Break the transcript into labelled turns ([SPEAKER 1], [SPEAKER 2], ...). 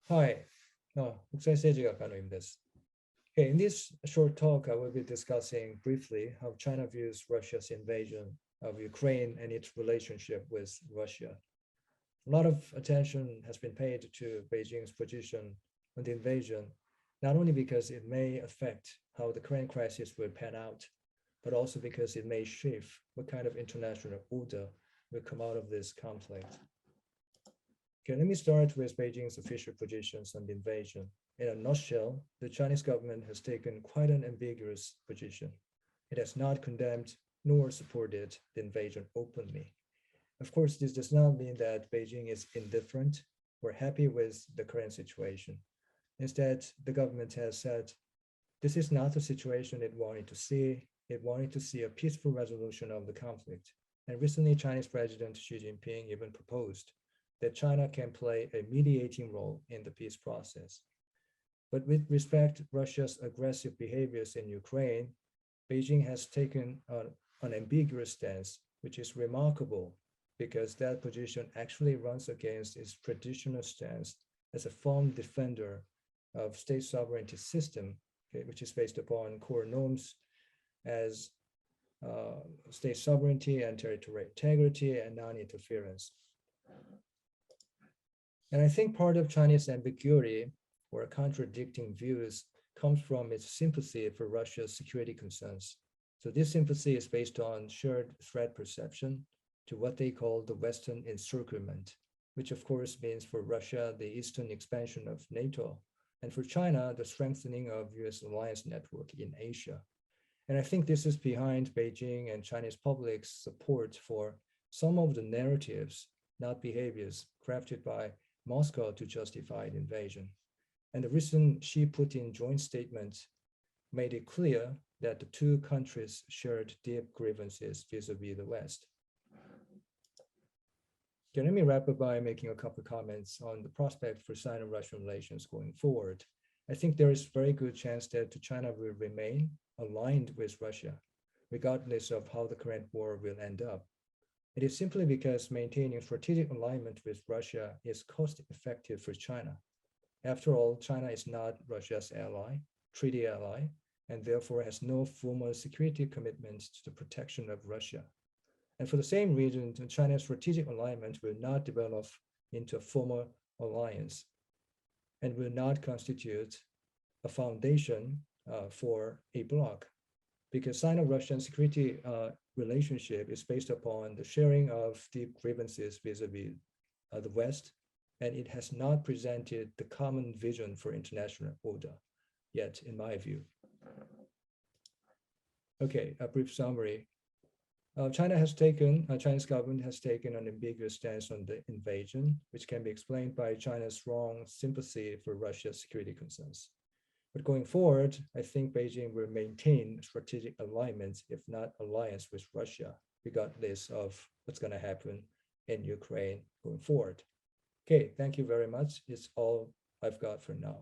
[SPEAKER 1] Hi, 국제세제가 간호입니다. Okay, in this short talk, I will be discussing briefly how China views Russia's invasion of Ukraine and its relationship with Russia. A lot of attention has been paid to Beijing's position on the invasion, not only because it may affect how the current crisis will pan out, but also because it may shape what kind of international order will come out of this conflict. Okay, let me start with Beijing's official positions on the invasion. In a nutshell, the Chinese government has taken quite an ambiguous position. It has not condemned nor supported the invasion openly. Of course, this does not mean that Beijing is indifferent or happy with the current situation. Instead, the government has said this is not the situation it wanted to see. It wanted to see a peaceful resolution of the conflict. And recently, Chinese President Xi Jinping even proposed that China can play a mediating role in the peace process. But with respect to Russia's aggressive behaviors in Ukraine, Beijing has taken an ambiguous stance, which is remarkable because that position actually runs against its traditional stance as a firm defender of state sovereignty system, okay, which is based upon core norms as state sovereignty and territorial integrity and non-interference. And I think part of Chinese ambiguity or contradicting views comes from its sympathy for Russia's security concerns. So this sympathy is based on shared threat perception to what they call the Western encirclement, which of course means for Russia, the eastern expansion of NATO, and for China, the strengthening of US alliance network in Asia. And I think this is behind Beijing and Chinese public's support for some of the narratives, not behaviors, crafted by Moscow to justify the invasion. And the recent Xi-Putin joint statement made it clear that the two countries shared deep grievances vis-a-vis the West. Okay, let me wrap up by making a couple of comments on the prospect for Sino-Russian relations going forward. I think there is a very good chance that China will remain aligned with Russia, regardless of how the current war will end up. It is simply because maintaining strategic alignment with Russia is cost-effective for China. After all, China is not Russia's ally, treaty ally, and therefore has no formal security commitment to the protection of Russia. And for the same reason, China's strategic alignment will not develop into a formal alliance and will not constitute a foundation for a bloc, because Sino-Russian security relationship is based upon the sharing of deep grievances vis-a-vis the West, and it has not presented the common vision for international order yet, in my view. Okay, a brief summary. Chinese government has taken an ambiguous stance on the invasion, which can be explained by China's strong sympathy for Russia's security concerns. But going forward, I think Beijing will maintain strategic alignment, if not alliance with Russia, regardless of what's going to happen in Ukraine going forward. Okay, thank you very much. It's all I've got for now.